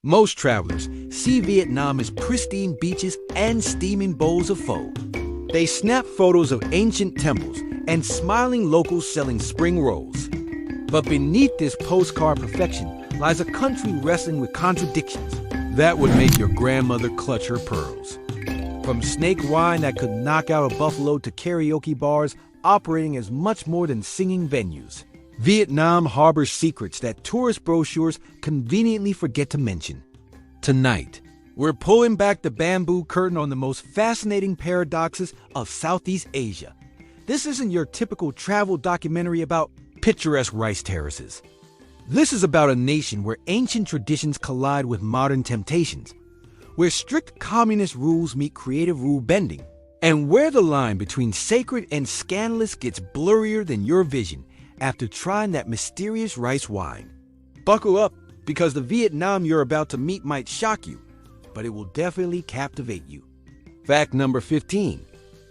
Most travelers see Vietnam as pristine beaches and steaming bowls of pho. They snap photos of ancient temples and smiling locals selling spring rolls. But beneath this postcard perfection lies a country wrestling with contradictions that would make your grandmother clutch her pearls. From snake wine that could knock out a buffalo to karaoke bars operating as much more than singing venues, Vietnam harbors secrets that tourist brochures conveniently forget to mention. Tonight, we're pulling back the bamboo curtain on the most fascinating paradoxes of Southeast Asia. This isn't your typical travel documentary about picturesque rice terraces. This is about a nation where ancient traditions collide with modern temptations, where strict communist rules meet creative rule bending, and where the line between sacred and scandalous gets blurrier than your vision after trying that mysterious rice wine. Buckle up, because the Vietnam you're about to meet might shock you, but it will definitely captivate you. Fact number 15.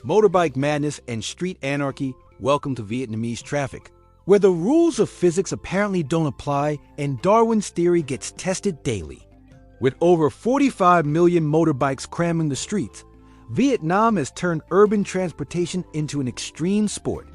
Motorbike madness and street anarchy welcome to Vietnamese traffic, where the rules of physics apparently don't apply and Darwin's theory gets tested daily. With over 45 million motorbikes cramming the streets, Vietnam has turned urban transportation into an extreme sport.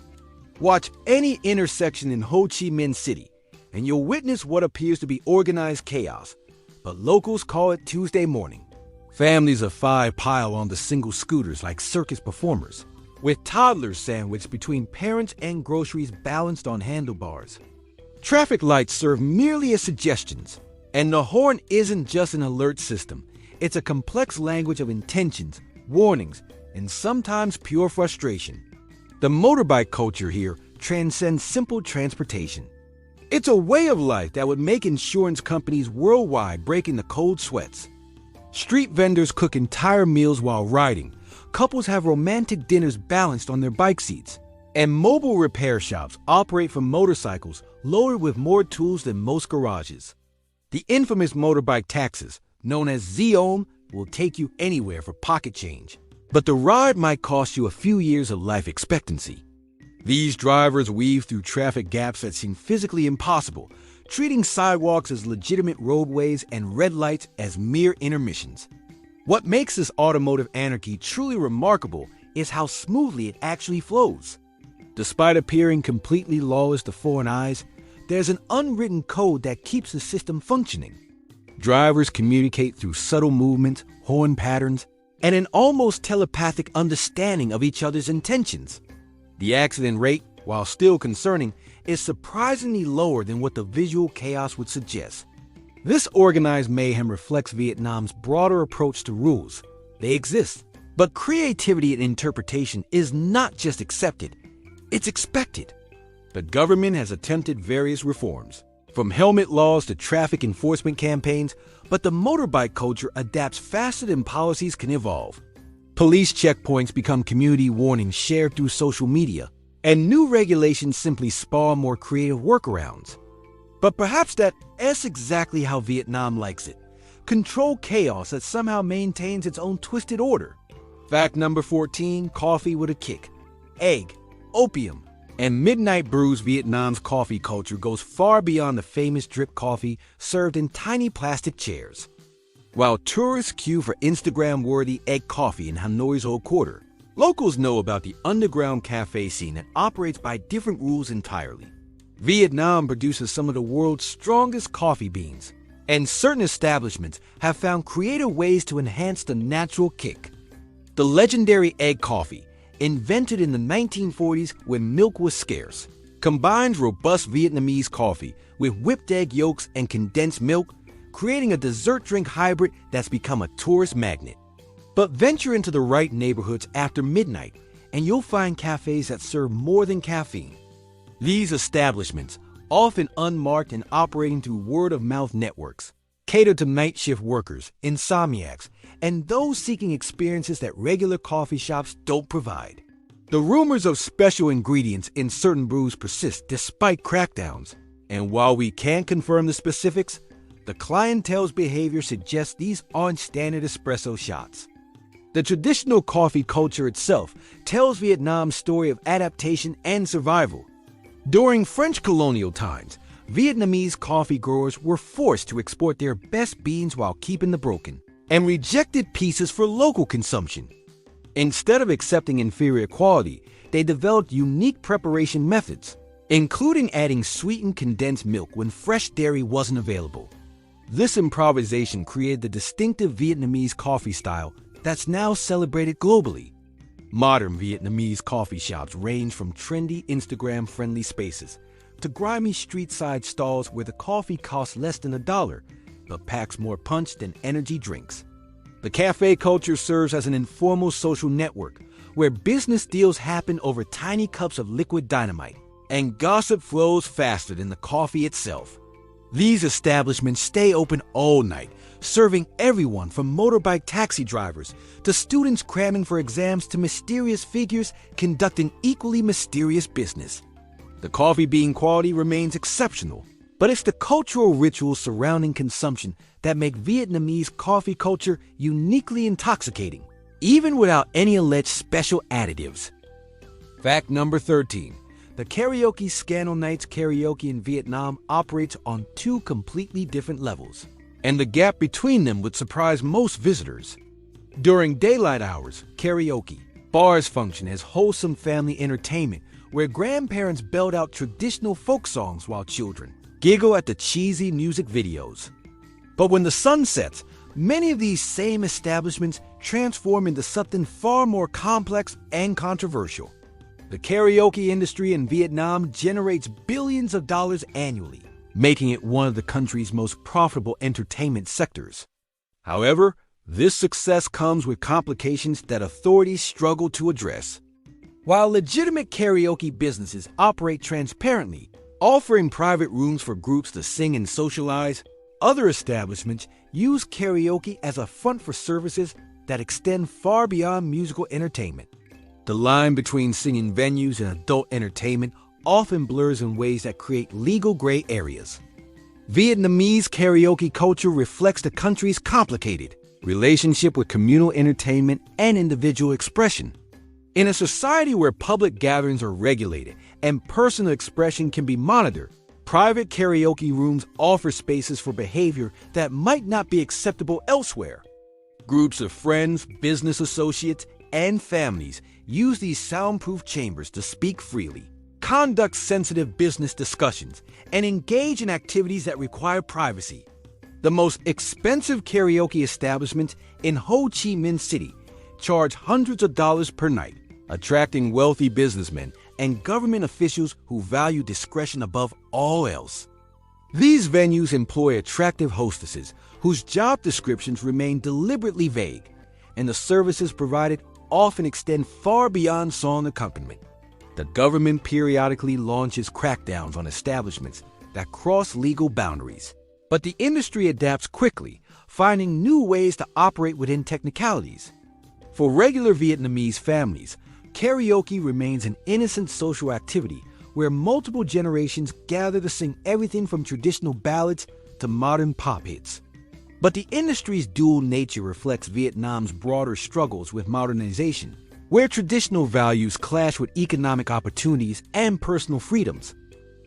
Watch any intersection in Ho Chi Minh City, and you'll witness what appears to be organized chaos, but locals call it Tuesday morning. Families of 5 pile on the single scooters like circus performers, with toddlers sandwiched between parents and groceries balanced on handlebars. Traffic lights serve merely as suggestions, and the horn isn't just an alert system. It's a complex language of intentions, warnings, and sometimes pure frustration. The motorbike culture here transcends simple transportation. It's a way of life that would make insurance companies worldwide break into cold sweats. Street vendors cook entire meals while riding, couples have romantic dinners balanced on their bike seats, and mobile repair shops operate from motorcycles loaded with more tools than most garages. The infamous motorbike taxis, known as Zeom, will take you anywhere for pocket change, but the ride might cost you a few years of life expectancy. These drivers weave through traffic gaps that seem physically impossible, treating sidewalks as legitimate roadways and red lights as mere intermissions. What makes this automotive anarchy truly remarkable is how smoothly it actually flows. Despite appearing completely lawless to foreign eyes, there's an unwritten code that keeps the system functioning. Drivers communicate through subtle movements, horn patterns, and an almost telepathic understanding of each other's intentions. The accident rate, while still concerning, is surprisingly lower than what the visual chaos would suggest. This organized mayhem reflects Vietnam's broader approach to rules. They exist, but creativity and interpretation is not just accepted, it's expected. The government has attempted various reforms, from helmet laws to traffic enforcement campaigns, but the motorbike culture adapts faster than policies can evolve. Police checkpoints become community warnings shared through social media, and new regulations simply spawn more creative workarounds. But perhaps that's exactly how Vietnam likes it. Controlled chaos that somehow maintains its own twisted order. Fact number 14, coffee with a kick. Aage, opium, and midnight brews. Vietnam's coffee culture goes far beyond the famous drip coffee served in tiny plastic chairs. While tourists queue for Instagram-worthy egg coffee in Hanoi's Old Quarter, locals know about the underground cafe scene that operates by different rules entirely. Vietnam produces some of the world's strongest coffee beans, and certain establishments have found creative ways to enhance the natural kick. The legendary egg coffee, invented in the 1940s when milk was scarce, combines robust Vietnamese coffee with whipped egg yolks and condensed milk, creating a dessert drink hybrid that's become a tourist magnet. But venture into the right neighborhoods after midnight, and you'll find cafes that serve more than caffeine. These establishments, often unmarked and operating through word-of-mouth networks, cater to night shift workers, insomniacs, and those seeking experiences that regular coffee shops don't provide. The rumors of special ingredients in certain brews persist despite crackdowns, and while we can't confirm the specifics, the clientele's behavior suggests these aren't standard espresso shots. The traditional coffee culture itself tells Vietnam's story of adaptation and survival. During French colonial times, Vietnamese coffee growers were forced to export their best beans while keeping the broken and rejected pieces for local consumption. Instead of accepting inferior quality, they developed unique preparation methods, including adding sweetened condensed milk when fresh dairy wasn't available. This improvisation created the distinctive Vietnamese coffee style that's now celebrated globally. Modern Vietnamese coffee shops range from trendy Instagram-friendly spaces to grimy street-side stalls where the coffee costs less than $1 but packs more punch than energy drinks. The cafe culture serves as an informal social network where business deals happen over tiny cups of liquid dynamite, and gossip flows faster than the coffee itself. These establishments stay open all night, serving everyone from motorbike taxi drivers to students cramming for exams to mysterious figures conducting equally mysterious business. The coffee bean quality remains exceptional, but it's the cultural rituals surrounding consumption that make Vietnamese coffee culture uniquely intoxicating, even without any alleged special additives. Fact number 13. The karaoke Scandal Nights karaoke in Vietnam operates on two completely different levels, and the gap between them would surprise most visitors. During daylight hours, karaoke bars function as wholesome family entertainment where grandparents belt out traditional folk songs while children giggle at the cheesy music videos. But when the sun sets, many of these same establishments transform into something far more complex and controversial. The karaoke industry in Vietnam generates billions of dollars annually, making it one of the country's most profitable entertainment sectors. However, this success comes with complications that authorities struggle to address. While legitimate karaoke businesses operate transparently, offering private rooms for groups to sing and socialize, other establishments use karaoke as a front for services that extend far beyond musical entertainment. The line between singing venues and adult entertainment often blurs in ways that create legal gray areas. Vietnamese karaoke culture reflects the country's complicated relationship with communal entertainment and individual expression. In a society where public gatherings are regulated and personal expression can be monitored, private karaoke rooms offer spaces for behavior that might not be acceptable elsewhere. Groups of friends, business associates, and families use these soundproof chambers to speak freely, conduct sensitive business discussions, and engage in activities that require privacy. The most expensive karaoke establishments in Ho Chi Minh City charge hundreds of dollars per night, attracting wealthy businessmen and government officials who value discretion above all else. These venues employ attractive hostesses whose job descriptions remain deliberately vague, and the services provided often extend far beyond song accompaniment. The government periodically launches crackdowns on establishments that cross legal boundaries, but the industry adapts quickly, finding new ways to operate within technicalities. For regular Vietnamese families, karaoke remains an innocent social activity where multiple generations gather to sing everything from traditional ballads to modern pop hits. But the industry's dual nature reflects Vietnam's broader struggles with modernization, where traditional values clash with economic opportunities and personal freedoms.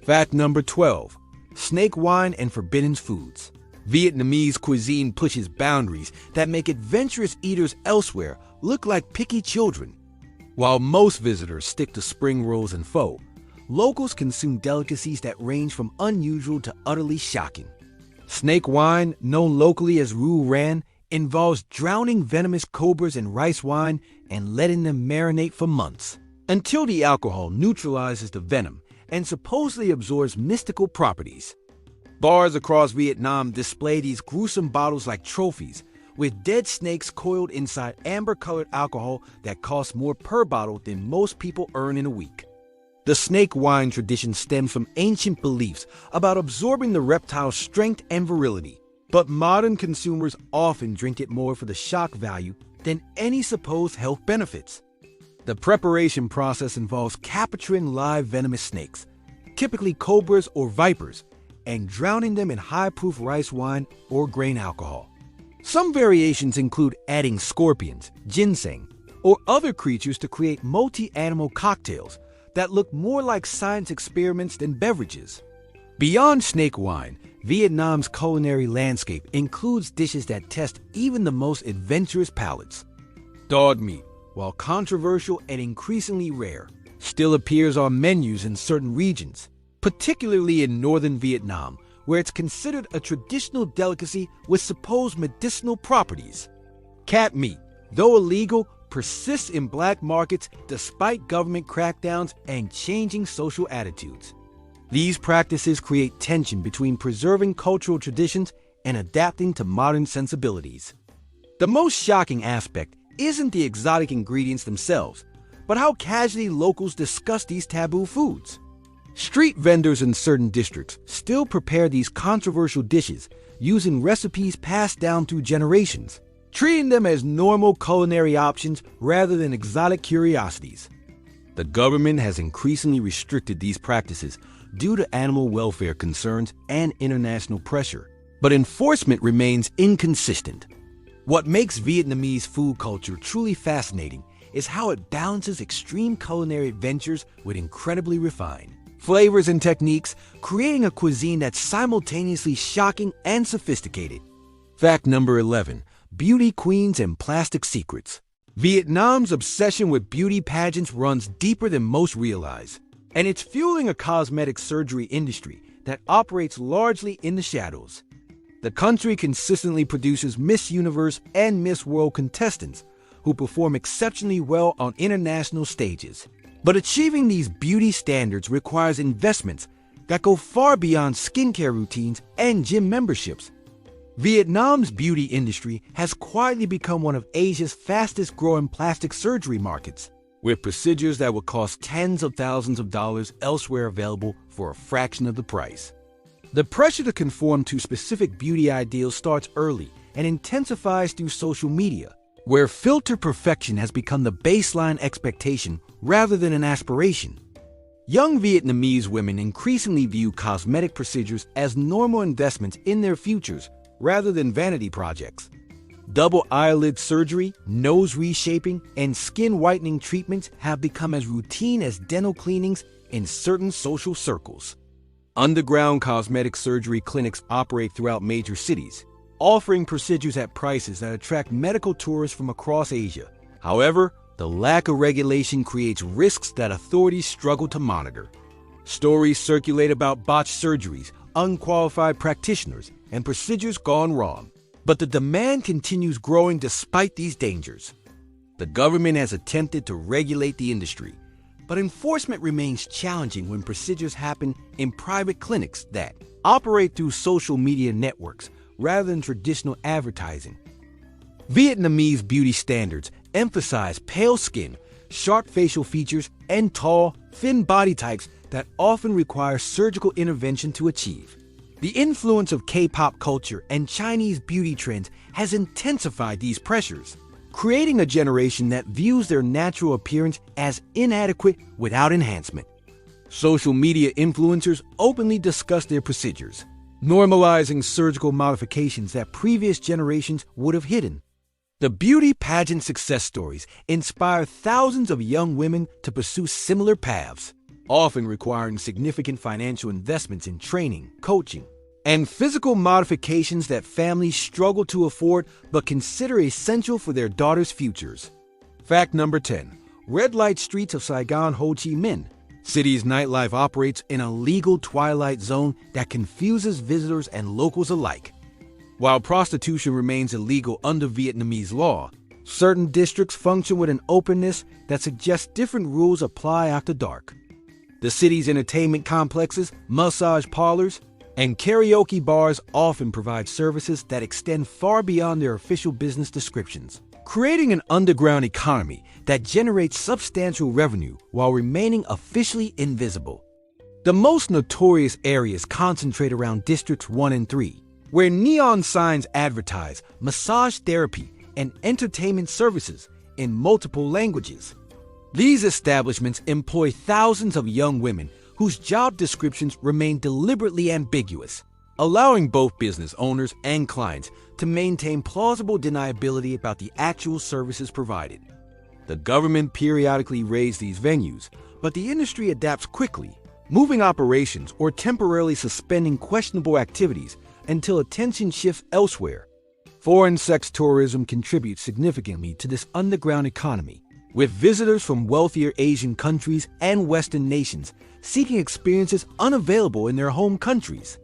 Fact number 12. Snake wine and forbidden foods. Vietnamese cuisine pushes boundaries that make adventurous eaters elsewhere look like picky children. While most visitors stick to spring rolls and pho, locals consume delicacies that range from unusual to utterly shocking. Snake wine, known locally as Ru Ran, involves drowning venomous cobras in rice wine and letting them marinate for months, until the alcohol neutralizes the venom and supposedly absorbs mystical properties. Bars across Vietnam display these gruesome bottles like trophies, with dead snakes coiled inside amber-colored alcohol that costs more per bottle than most people earn in a week. The snake wine tradition stems from ancient beliefs about absorbing the reptile's strength and virility, but modern consumers often drink it more for the shock value than any supposed health benefits. The preparation process involves capturing live venomous snakes, typically cobras or vipers, and drowning them in high-proof rice wine or grain alcohol. Some variations include adding scorpions, ginseng, or other creatures to create multi-animal cocktails that look more like science experiments than beverages. Beyond snake wine, Vietnam's culinary landscape includes dishes that test even the most adventurous palates. Dog meat, while controversial and increasingly rare, still appears on menus in certain regions, particularly in northern Vietnam, where it's considered a traditional delicacy with supposed medicinal properties. Cat meat, though illegal, persists in black markets despite government crackdowns and changing social attitudes. These practices create tension between preserving cultural traditions and adapting to modern sensibilities. The most shocking aspect isn't the exotic ingredients themselves, but how casually locals discuss these taboo foods. Street vendors in certain districts still prepare these controversial dishes using recipes passed down through generations, treating them as normal culinary options rather than exotic curiosities. The government has increasingly restricted these practices due to animal welfare concerns and international pressure, but enforcement remains inconsistent. What makes Vietnamese food culture truly fascinating is how it balances extreme culinary adventures with incredibly refined flavors and techniques, creating a cuisine that's simultaneously shocking and sophisticated. Fact number 11. Beauty queens and plastic secrets. Vietnam's obsession with beauty pageants runs deeper than most realize, and it's fueling a cosmetic surgery industry that operates largely in the shadows. The country consistently produces Miss Universe and Miss World contestants who perform exceptionally well on international stages. But achieving these beauty standards requires investments that go far beyond skincare routines and gym memberships. Vietnam's beauty industry has quietly become one of Asia's fastest-growing plastic surgery markets, with procedures that would cost tens of thousands of dollars elsewhere available for a fraction of the price. The pressure to conform to specific beauty ideals starts early and intensifies through social media, where filter perfection has become the baseline expectation rather than an aspiration. Young Vietnamese women increasingly view cosmetic procedures as normal investments in their futures rather than vanity projects. Double eyelid surgery, nose reshaping, and skin whitening treatments have become as routine as dental cleanings in certain social circles. Underground cosmetic surgery clinics operate throughout major cities, offering procedures at prices that attract medical tourists from across Asia. However, the lack of regulation creates risks that authorities struggle to monitor. Stories circulate about botched surgeries, unqualified practitioners, and procedures gone wrong. But the demand continues growing despite these dangers. The government has attempted to regulate the industry, but enforcement remains challenging when procedures happen in private clinics that operate through social media networks rather than traditional advertising. Vietnamese beauty standards emphasize pale skin, sharp facial features, and tall, thin body types that often require surgical intervention to achieve. The influence of K-pop culture and Chinese beauty trends has intensified these pressures, creating a generation that views their natural appearance as inadequate without enhancement. Social media influencers openly discuss their procedures, normalizing surgical modifications that previous generations would have hidden. The beauty pageant success stories inspire thousands of young women to pursue similar paths, often requiring significant financial investments in training, coaching, and physical modifications that families struggle to afford but consider essential for their daughters' futures. Fact number 10. Red light streets of Saigon, Ho Chi Minh. City's nightlife operates in a legal twilight zone that confuses visitors and locals alike. While prostitution remains illegal under Vietnamese law, certain districts function with an openness that suggests different rules apply after dark. The city's entertainment complexes, massage parlors, and karaoke bars often provide services that extend far beyond their official business descriptions, creating an underground economy that generates substantial revenue while remaining officially invisible. The most notorious areas concentrate around Districts 1 and 3, where neon signs advertise massage therapy and entertainment services in multiple languages. These establishments employ thousands of young women whose job descriptions remain deliberately ambiguous, allowing both business owners and clients to maintain plausible deniability about the actual services provided. The government periodically raids these venues, but the industry adapts quickly, moving operations or temporarily suspending questionable activities until attention shifts elsewhere. Foreign sex tourism contributes significantly to this underground economy, with visitors from wealthier Asian countries and Western nations seeking experiences unavailable in their home countries.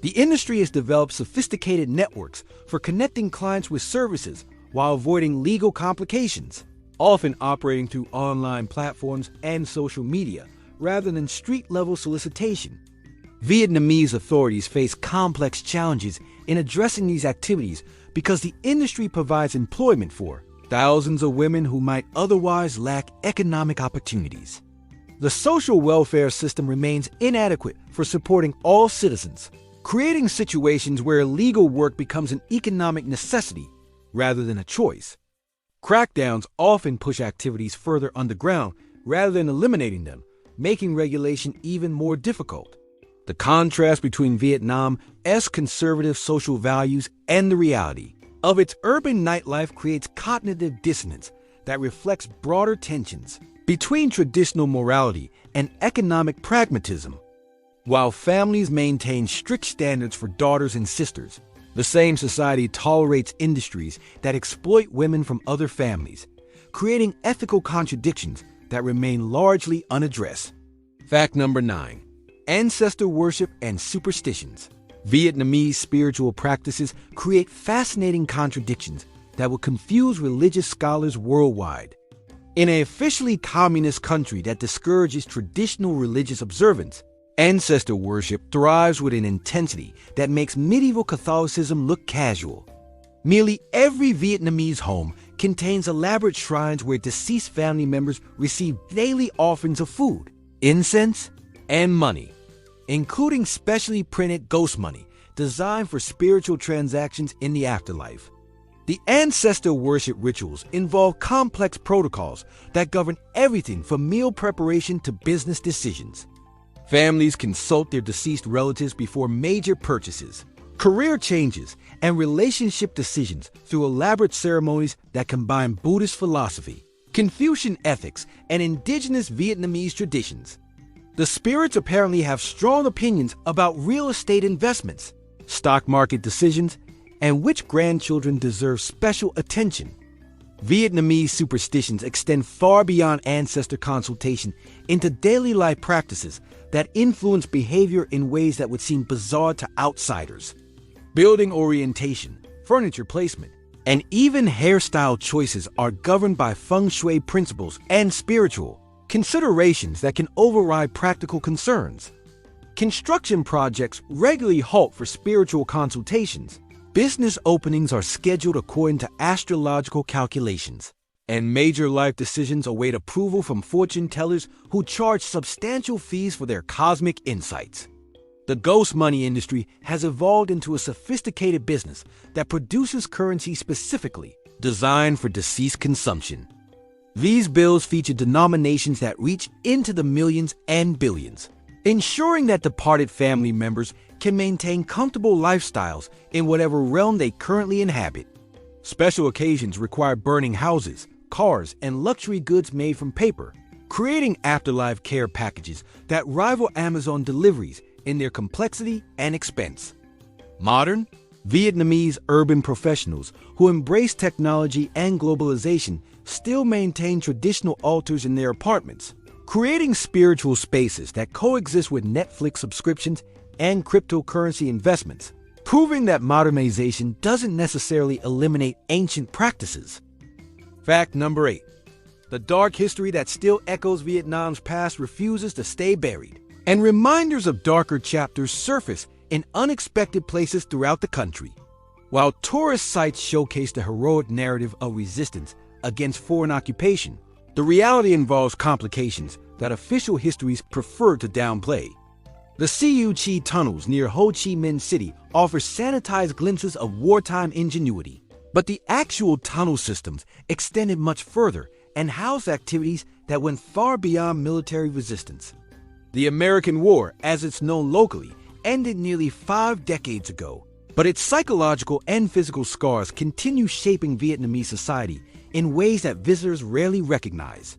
The industry has developed sophisticated networks for connecting clients with services while avoiding legal complications, often operating through online platforms and social media rather than street-level solicitation. Vietnamese authorities face complex challenges in addressing these activities because the industry provides employment for thousands of women who might otherwise lack economic opportunities. The social welfare system remains inadequate for supporting all citizens, creating situations where illegal work becomes an economic necessity rather than a choice. Crackdowns often push activities further underground rather than eliminating them, making regulation even more difficult. The contrast between Vietnam's conservative social values and the reality of its urban nightlife creates cognitive dissonance that reflects broader tensions between traditional morality and economic pragmatism. While families maintain strict standards for daughters and sisters, the same society tolerates industries that exploit women from other families, creating ethical contradictions that remain largely unaddressed. Fact number 9. Ancestor worship and superstitions. Vietnamese spiritual practices create fascinating contradictions that will confuse religious scholars worldwide. In an officially communist country that discourages traditional religious observance, ancestor worship thrives with an intensity that makes medieval Catholicism look casual. Nearly every Vietnamese home contains elaborate shrines where deceased family members receive daily offerings of food, incense, and money, including specially printed ghost money designed for spiritual transactions in the afterlife. The ancestor worship rituals involve complex protocols that govern everything from meal preparation to business decisions. Families consult their deceased relatives before major purchases, career changes, and relationship decisions through elaborate ceremonies that combine Buddhist philosophy, Confucian ethics, and indigenous Vietnamese traditions. The spirits apparently have strong opinions about real estate investments, stock market decisions, and which grandchildren deserve special attention. Vietnamese superstitions extend far beyond ancestor consultation into daily life practices that influence behavior in ways that would seem bizarre to outsiders. Building orientation, furniture placement, and even hairstyle choices are governed by feng shui principles and spiritual considerations that can override practical concerns. Construction projects regularly halt for spiritual consultations. Business openings are scheduled according to astrological calculations, and major life decisions await approval from fortune tellers who charge substantial fees for their cosmic insights. The ghost money industry has evolved into a sophisticated business that produces currency specifically designed for deceased consumption. These bills feature denominations that reach into the millions and billions, ensuring that departed family members can maintain comfortable lifestyles in whatever realm they currently inhabit. Special occasions require burning houses, cars, and luxury goods made from paper, creating afterlife care packages that rival Amazon deliveries in their complexity and expense. Modern, Vietnamese urban professionals who embrace technology and globalization still maintain traditional altars in their apartments, creating spiritual spaces that coexist with Netflix subscriptions and cryptocurrency investments, proving that modernization doesn't necessarily eliminate ancient practices. Fact number 8. The dark history that still echoes Vietnam's past refuses to stay buried, and reminders of darker chapters surface in unexpected places throughout the country. While tourist sites showcase the heroic narrative of resistance against foreign occupation, the reality involves complications that official histories prefer to downplay. The Cu Chi tunnels near Ho Chi Minh City offer sanitized glimpses of wartime ingenuity, but the actual tunnel systems extended much further and housed activities that went far beyond military resistance. The American War, as it's known locally, ended nearly 5 decades ago, but its psychological and physical scars continue shaping Vietnamese society in ways that visitors rarely recognize.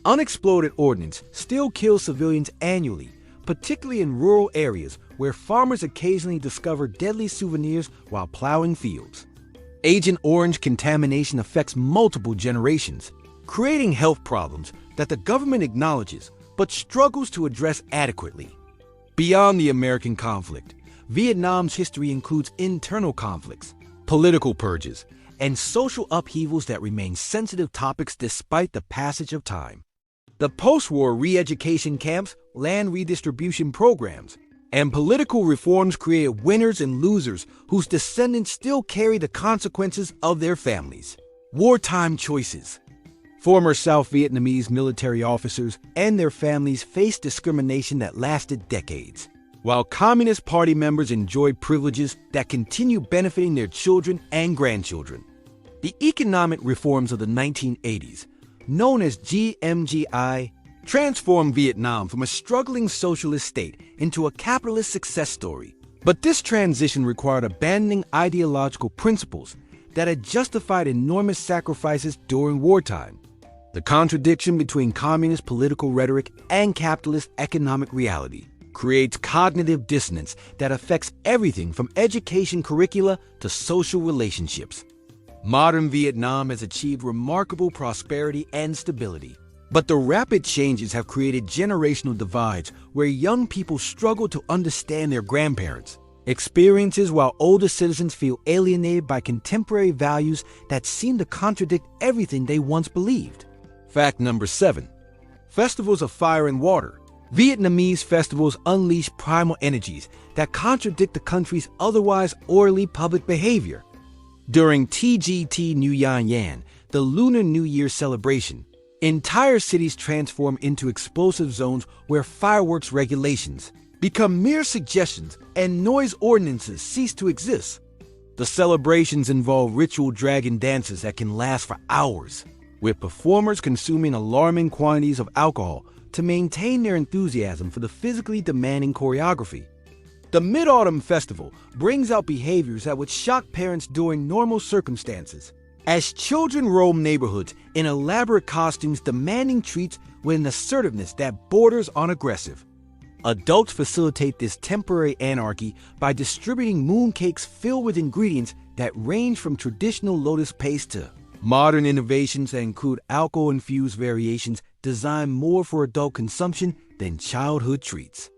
Unexploded ordnance still kills civilians annually, particularly in rural areas where farmers occasionally discover deadly souvenirs while plowing fields. Agent Orange contamination affects multiple generations, creating health problems that the government acknowledges but struggles to address adequately. Beyond the American conflict, Vietnam's history includes internal conflicts, political purges, and social upheavals that remain sensitive topics despite the passage of time. The post-war re-education camps, land redistribution programs, and political reforms created winners and losers whose descendants still carry the consequences of their families. Wartime choices. Former South Vietnamese military officers and their families faced discrimination that lasted decades, while Communist Party members enjoyed privileges that continue benefiting their children and grandchildren. The economic reforms of the 1980s, known as GMGI, transformed Vietnam from a struggling socialist state into a capitalist success story. But this transition required abandoning ideological principles that had justified enormous sacrifices during wartime. The contradiction between communist political rhetoric and capitalist economic reality creates cognitive dissonance that affects everything from education curricula to social relationships. Modern Vietnam has achieved remarkable prosperity and stability, but the rapid changes have created generational divides where young people struggle to understand their grandparents' experiences while older citizens feel alienated by contemporary values that seem to contradict everything they once believed. Fact number 7. Festivals of fire and water. Vietnamese festivals unleash primal energies that contradict the country's otherwise orderly public behavior. During TGT New Yan Yan, the Lunar New Year celebration, entire cities transform into explosive zones where fireworks regulations become mere suggestions and noise ordinances cease to exist. The celebrations involve ritual dragon dances that can last for hours, with performers consuming alarming quantities of alcohol to maintain their enthusiasm for the physically demanding choreography. The Mid-Autumn Festival brings out behaviors that would shock parents during normal circumstances, as children roam neighborhoods in elaborate costumes demanding treats with an assertiveness that borders on aggressive. Adults facilitate this temporary anarchy by distributing mooncakes filled with ingredients that range from traditional lotus paste to modern innovations that include alcohol-infused variations designed more for adult consumption than childhood treats.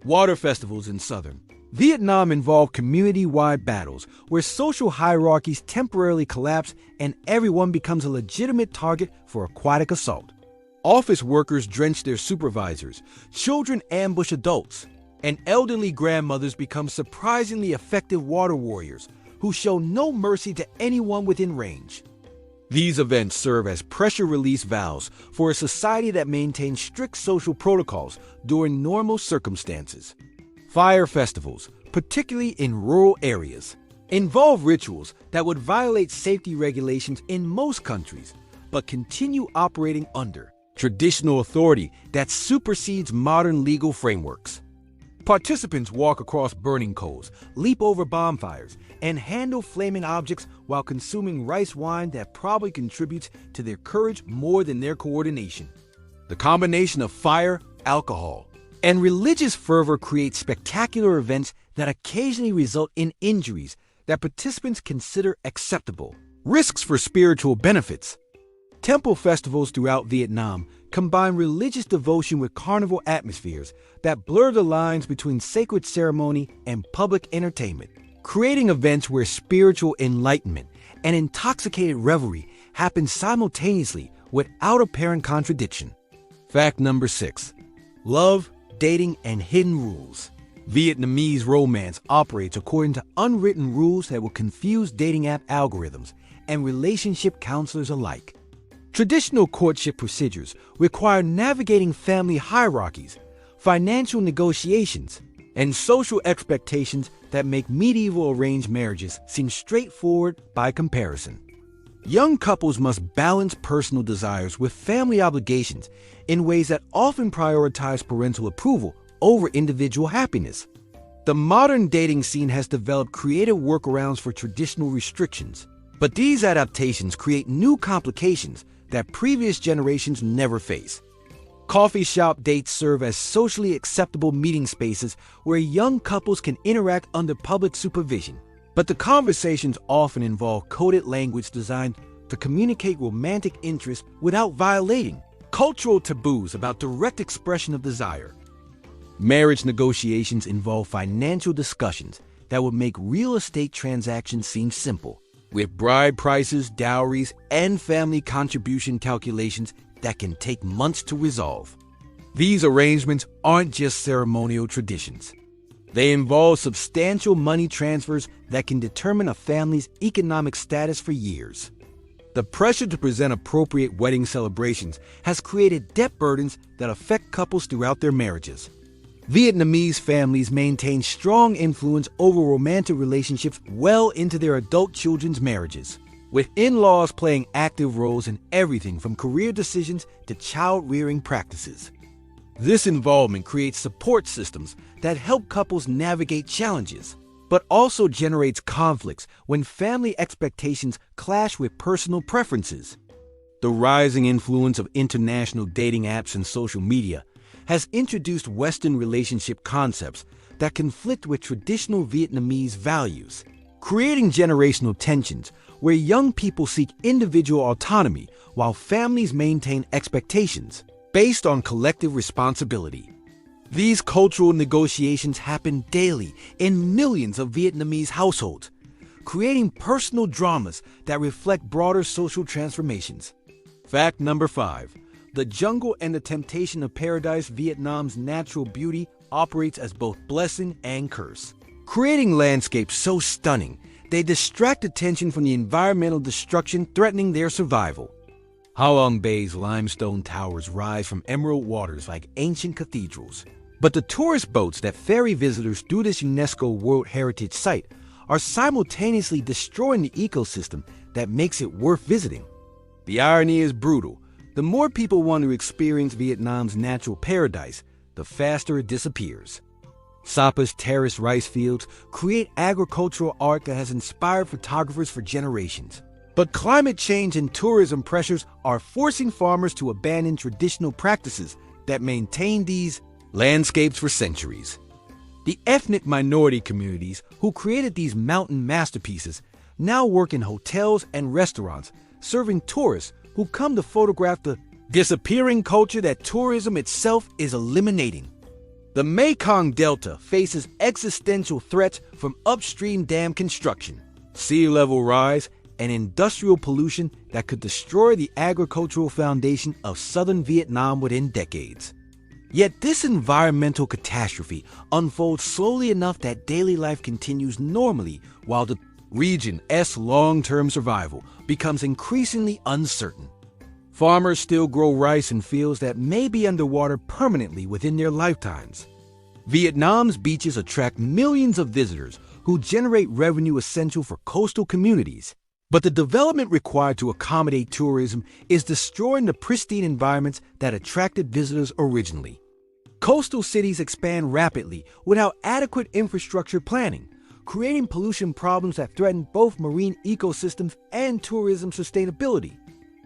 Water festivals in southern Vietnam involve community-wide battles where social hierarchies temporarily collapse and everyone becomes a legitimate target for aquatic assault. Office workers drench their supervisors, children ambush adults, and elderly grandmothers become surprisingly effective water warriors who show no mercy to anyone within range. These events serve as pressure release valves for a society that maintains strict social protocols during normal circumstances. Fire festivals, particularly in rural areas, involve rituals that would violate safety regulations in most countries, but continue operating under traditional authority that supersedes modern legal frameworks. Participants walk across burning coals, leap over bonfires, and handle flaming objects while consuming rice wine that probably contributes to their courage more than their coordination. The combination of fire, alcohol, and religious fervor creates spectacular events that occasionally result in injuries that participants consider acceptable. Risks for spiritual benefits. Temple festivals throughout Vietnam combine religious devotion with carnival atmospheres that blur the lines between sacred ceremony and public entertainment, creating events where spiritual enlightenment and intoxicated revelry happen simultaneously without apparent contradiction. Fact number 6. Love, dating, and hidden rules. Vietnamese romance operates according to unwritten rules that will confuse dating app algorithms and relationship counselors alike. Traditional courtship procedures require navigating family hierarchies, financial negotiations, and social expectations that make medieval arranged marriages seem straightforward by comparison. Young couples must balance personal desires with family obligations in ways that often prioritize parental approval over individual happiness. The modern dating scene has developed creative workarounds for traditional restrictions, but these adaptations create new complications that previous generations never face. Coffee shop dates serve as socially acceptable meeting spaces where young couples can interact under public supervision. But the conversations often involve coded language designed to communicate romantic interest without violating cultural taboos about direct expression of desire. Marriage negotiations involve financial discussions that would make real estate transactions seem simple, with bride prices, dowries, and family contribution calculations that can take months to resolve. These arrangements aren't just ceremonial traditions. They involve substantial money transfers that can determine a family's economic status for years. The pressure to present appropriate wedding celebrations has created debt burdens that affect couples throughout their marriages. Vietnamese families maintain strong influence over romantic relationships well into their adult children's marriages, with in-laws playing active roles in everything from career decisions to child-rearing practices. This involvement creates support systems that help couples navigate challenges, but also generates conflicts when family expectations clash with personal preferences. The rising influence of international dating apps and social media has introduced Western relationship concepts that conflict with traditional Vietnamese values, creating generational tensions where young people seek individual autonomy while families maintain expectations based on collective responsibility. These cultural negotiations happen daily in millions of Vietnamese households, creating personal dramas that reflect broader social transformations. Fact number 5. The jungle and the temptation of paradise. Vietnam's natural beauty operates as both blessing and curse, creating landscapes so stunning they distract attention from the environmental destruction threatening their survival. Ha Long Bay's limestone towers rise from emerald waters like ancient cathedrals. But the tourist boats that ferry visitors through this UNESCO World Heritage Site are simultaneously destroying the ecosystem that makes it worth visiting. The irony is brutal. The more people want to experience Vietnam's natural paradise, the faster it disappears. Sapa's terraced rice fields create agricultural art that has inspired photographers for generations. But climate change and tourism pressures are forcing farmers to abandon traditional practices that maintain these landscapes for centuries. The ethnic minority communities who created these mountain masterpieces now work in hotels and restaurants, serving tourists who come to photograph the disappearing culture that tourism itself is eliminating. The Mekong Delta faces existential threats from upstream dam construction, sea level rise, and industrial pollution that could destroy the agricultural foundation of southern Vietnam within decades. Yet this environmental catastrophe unfolds slowly enough that daily life continues normally while the region's long-term survival becomes increasingly uncertain. Farmers still grow rice in fields that may be underwater permanently within their lifetimes. Vietnam's beaches attract millions of visitors who generate revenue essential for coastal communities. But the development required to accommodate tourism is destroying the pristine environments that attracted visitors originally. Coastal cities expand rapidly without adequate infrastructure planning, creating pollution problems that threaten both marine ecosystems and tourism sustainability.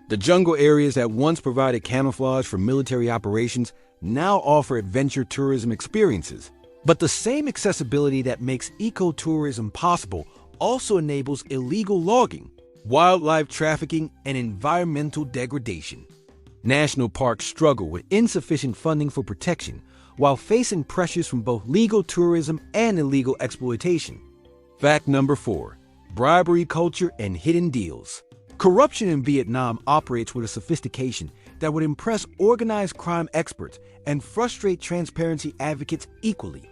The jungle areas that once provided camouflage for military operations now offer adventure tourism experiences. But the same accessibility that makes ecotourism possible also enables illegal logging, wildlife trafficking, and environmental degradation. National parks struggle with insufficient funding for protection while facing pressures from both legal tourism and illegal exploitation. Fact number 4. Bribery culture and hidden deals. Corruption in Vietnam operates with a sophistication that would impress organized crime experts and frustrate transparency advocates equally.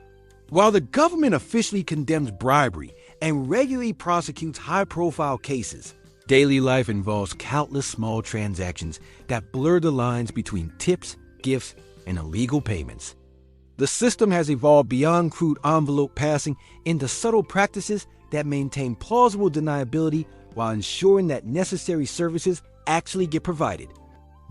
While the government officially condemns bribery and regularly prosecutes high-profile cases, daily life involves countless small transactions that blur the lines between tips, gifts, and illegal payments. The system has evolved beyond crude envelope passing into subtle practices that maintain plausible deniability while ensuring that necessary services actually get provided.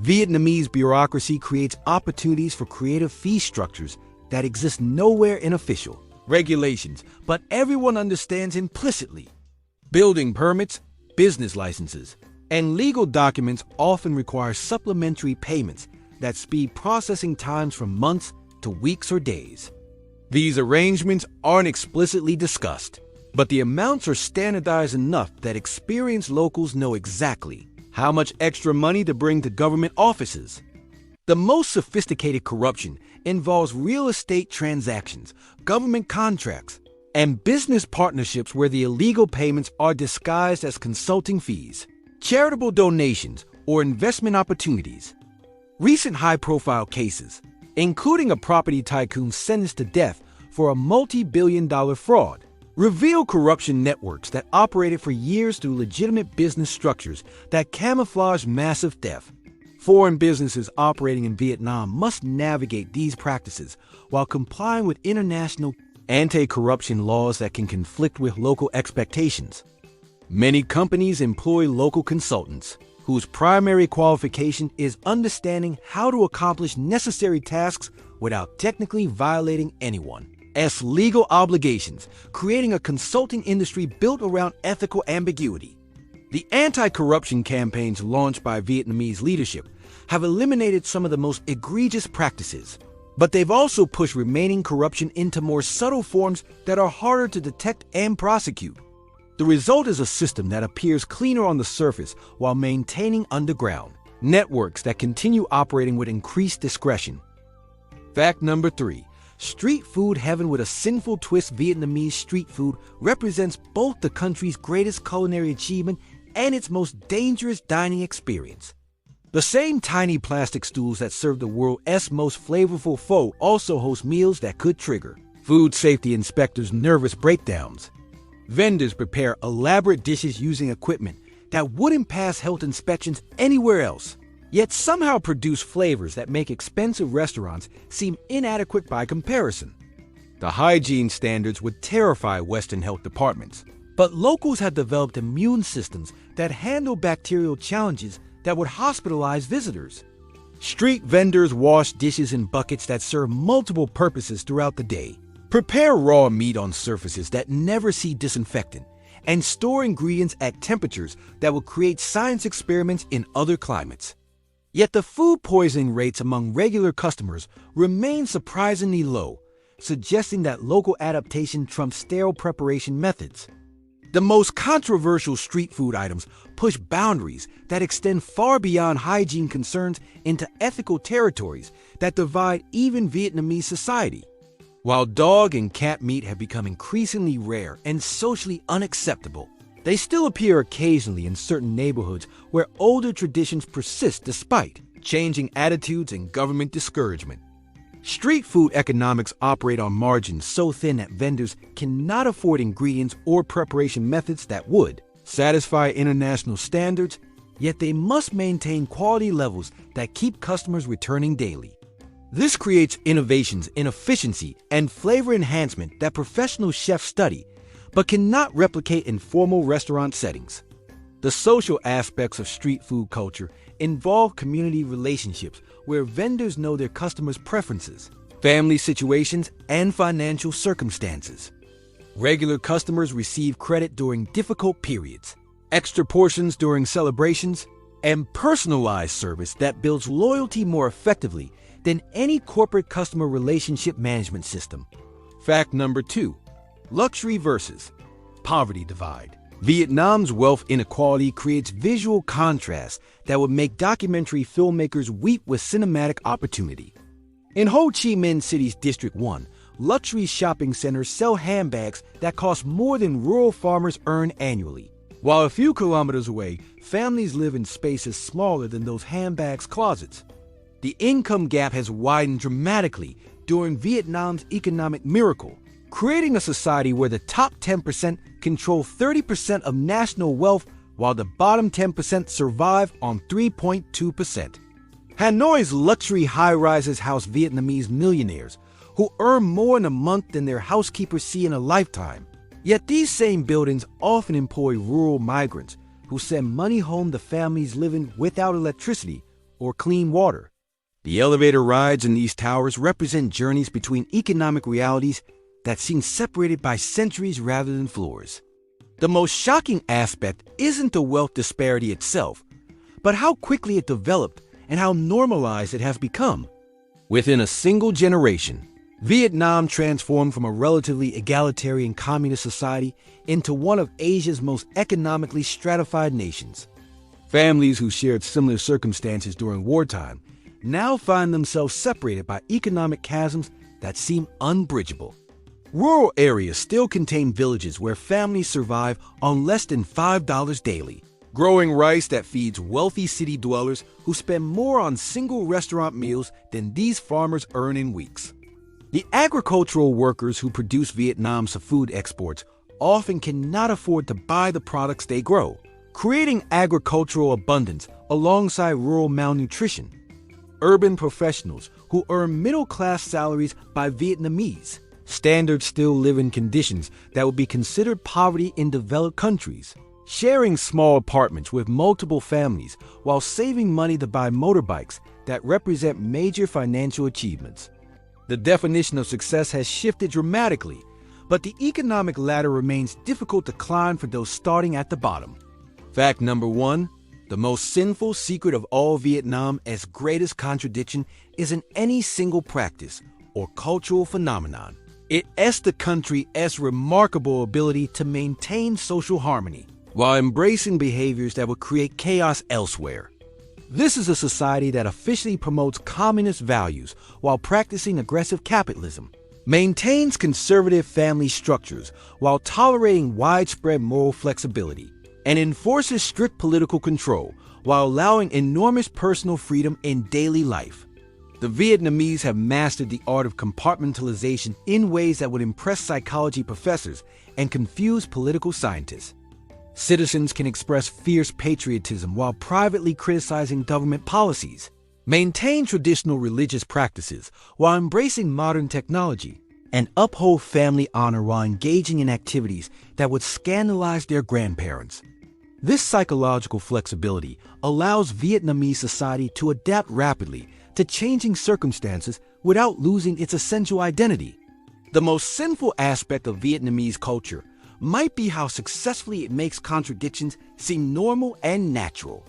Vietnamese bureaucracy creates opportunities for creative fee structures that exist nowhere in official regulations, but everyone understands implicitly. Building permits, business licenses, and legal documents often require supplementary payments that speed processing times from months to weeks or days. These arrangements aren't explicitly discussed, but the amounts are standardized enough that experienced locals know exactly how much extra money to bring to government offices. The most sophisticated corruption involves real estate transactions, government contracts, and business partnerships where the illegal payments are disguised as consulting fees, charitable donations, or investment opportunities. Recent high-profile cases, including a property tycoon sentenced to death for a multi-billion-dollar fraud, reveal corruption networks that operated for years through legitimate business structures that camouflage massive theft. Foreign businesses operating in Vietnam must navigate these practices while complying with international anti-corruption laws that can conflict with local expectations. Many companies employ local consultants, whose primary qualification is understanding how to accomplish necessary tasks without technically violating anyone's legal obligations, creating a consulting industry built around ethical ambiguity. The anti-corruption campaigns launched by Vietnamese leadership have eliminated some of the most egregious practices, but they've also pushed remaining corruption into more subtle forms that are harder to detect and prosecute. The result is a system that appears cleaner on the surface while maintaining underground networks that continue operating with increased discretion. Fact number 3. Street food heaven with a sinful twist. Vietnamese street food represents both the country's greatest culinary achievement and its most dangerous dining experience. The same tiny plastic stools that serve the world's most flavorful pho also host meals that could trigger food safety inspectors' nervous breakdowns. Vendors prepare elaborate dishes using equipment that wouldn't pass health inspections anywhere else, yet somehow produce flavors that make expensive restaurants seem inadequate by comparison. The hygiene standards would terrify Western health departments, but locals have developed immune systems that handle bacterial challenges that would hospitalize visitors. Street vendors wash dishes in buckets that serve multiple purposes throughout the day, prepare raw meat on surfaces that never see disinfectant, and store ingredients at temperatures that will create science experiments in other climates. Yet the food poisoning rates among regular customers remain surprisingly low, suggesting that local adaptation trumps sterile preparation methods. The most controversial street food items push boundaries that extend far beyond hygiene concerns into ethical territories that divide even Vietnamese society. While dog and cat meat have become increasingly rare and socially unacceptable, they still appear occasionally in certain neighborhoods where older traditions persist despite changing attitudes and government discouragement. Street food economics operate on margins so thin that vendors cannot afford ingredients or preparation methods that would satisfy international standards, yet they must maintain quality levels that keep customers returning daily. This creates innovations in efficiency and flavor enhancement that professional chefs study, but cannot replicate in formal restaurant settings. The social aspects of street food culture involve community relationships where vendors know their customers' preferences, family situations, and financial circumstances. Regular customers receive credit during difficult periods, extra portions during celebrations, and personalized service that builds loyalty more effectively than any corporate customer relationship management system. Fact number 2. Luxury versus poverty divide. Vietnam's wealth inequality creates visual contrasts that would make documentary filmmakers weep with cinematic opportunity. In Ho Chi Minh City's District 1, luxury shopping centers sell handbags that cost more than rural farmers earn annually. While a few kilometers away, families live in spaces smaller than those handbags' closets. The income gap has widened dramatically during Vietnam's economic miracle, creating a society where the top 10% control 30% of national wealth while the bottom 10% survive on 3.2%. Hanoi's luxury high-rises house Vietnamese millionaires who earn more in a month than their housekeepers see in a lifetime. Yet these same buildings often employ rural migrants who send money home to families living without electricity or clean water. The elevator rides in these towers represent journeys between economic realities that seem separated by centuries rather than floors. The most shocking aspect isn't the wealth disparity itself, but how quickly it developed and how normalized it has become. Within a single generation, Vietnam transformed from a relatively egalitarian communist society into one of Asia's most economically stratified nations. Families who shared similar circumstances during wartime now find themselves separated by economic chasms that seem unbridgeable. Rural areas still contain villages where families survive on less than $5 daily, growing rice that feeds wealthy city dwellers who spend more on single restaurant meals than these farmers earn in weeks. The agricultural workers who produce Vietnam's food exports often cannot afford to buy the products they grow, creating agricultural abundance alongside rural malnutrition. Urban professionals who earn middle-class salaries by Vietnamese standards still live in conditions that would be considered poverty in developed countries, sharing small apartments with multiple families while saving money to buy motorbikes that represent major financial achievements. The definition of success has shifted dramatically, but the economic ladder remains difficult to climb for those starting at the bottom. Fact number 1, the most sinful secret of all Vietnam's greatest contradiction isn't any single practice or cultural phenomenon. It's the country's remarkable ability to maintain social harmony while embracing behaviors that would create chaos elsewhere. This is a society that officially promotes communist values while practicing aggressive capitalism, maintains conservative family structures while tolerating widespread moral flexibility, and enforces strict political control while allowing enormous personal freedom in daily life. The Vietnamese have mastered the art of compartmentalization in ways that would impress psychology professors and confuse political scientists. Citizens can express fierce patriotism while privately criticizing government policies, maintain traditional religious practices while embracing modern technology, and uphold family honor while engaging in activities that would scandalize their grandparents. This psychological flexibility allows Vietnamese society to adapt rapidly to changing circumstances without losing its essential identity. The most sinful aspect of Vietnamese culture might be how successfully it makes contradictions seem normal and natural.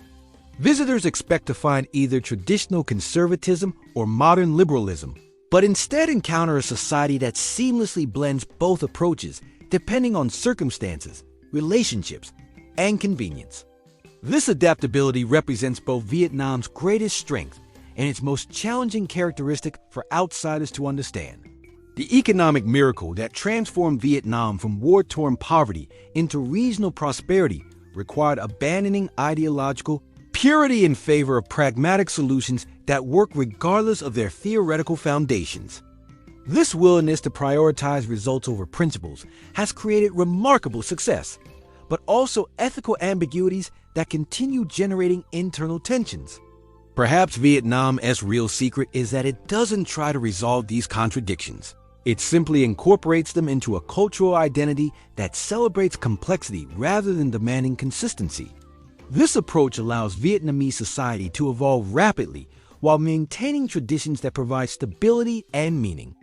Visitors expect to find either traditional conservatism or modern liberalism, but instead encounter a society that seamlessly blends both approaches depending on circumstances, relationships, and convenience. This adaptability represents both Vietnam's greatest strength and its most challenging characteristic for outsiders to understand. The economic miracle that transformed Vietnam from war-torn poverty into regional prosperity required abandoning ideological purity in favor of pragmatic solutions that work regardless of their theoretical foundations. This willingness to prioritize results over principles has created remarkable success, but also ethical ambiguities that continue generating internal tensions. Perhaps Vietnam's real secret is that it doesn't try to resolve these contradictions. It simply incorporates them into a cultural identity that celebrates complexity rather than demanding consistency. This approach allows Vietnamese society to evolve rapidly while maintaining traditions that provide stability and meaning.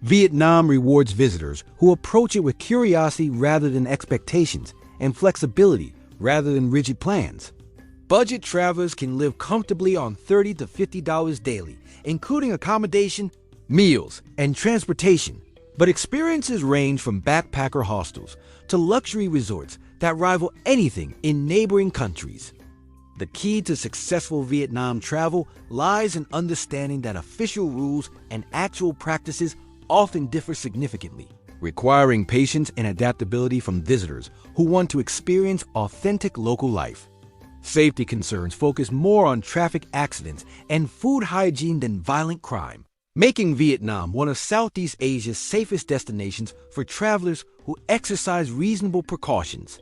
Vietnam rewards visitors who approach it with curiosity rather than expectations and flexibility rather than rigid plans. Budget travelers can live comfortably on $30 to $50 daily, including accommodation, meals, and transportation. But experiences range from backpacker hostels to luxury resorts that rival anything in neighboring countries. The key to successful Vietnam travel lies in understanding that official rules and actual practices often differ significantly, requiring patience and adaptability from visitors who want to experience authentic local life. Safety concerns focus more on traffic accidents and food hygiene than violent crime, making Vietnam one of Southeast Asia's safest destinations for travelers who exercise reasonable precautions.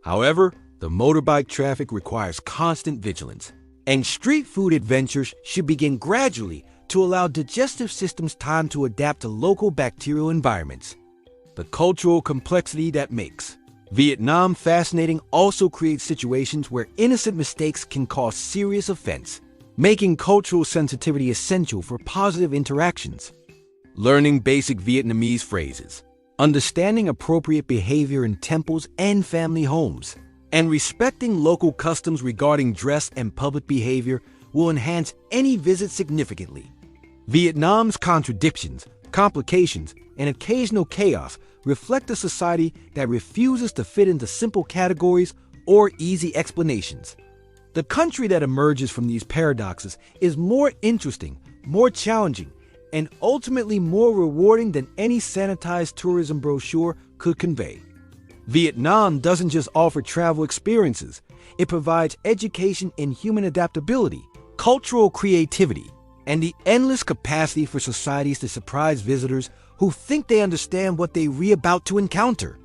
However, the motorbike traffic requires constant vigilance, and street food adventures should begin gradually to allow digestive systems time to adapt to local bacterial environments. The cultural complexity that makes Vietnam fascinating also creates situations where innocent mistakes can cause serious offense, making cultural sensitivity essential for positive interactions. Learning basic Vietnamese phrases, understanding appropriate behavior in temples and family homes, and respecting local customs regarding dress and public behavior will enhance any visit significantly. Vietnam's contradictions, complications, and occasional chaos reflect a society that refuses to fit into simple categories or easy explanations. The country that emerges from these paradoxes is more interesting, more challenging, and ultimately more rewarding than any sanitized tourism brochure could convey. Vietnam doesn't just offer travel experiences, it provides education in human adaptability, cultural creativity, and the endless capacity for societies to surprise visitors who think they understand what they're about to encounter.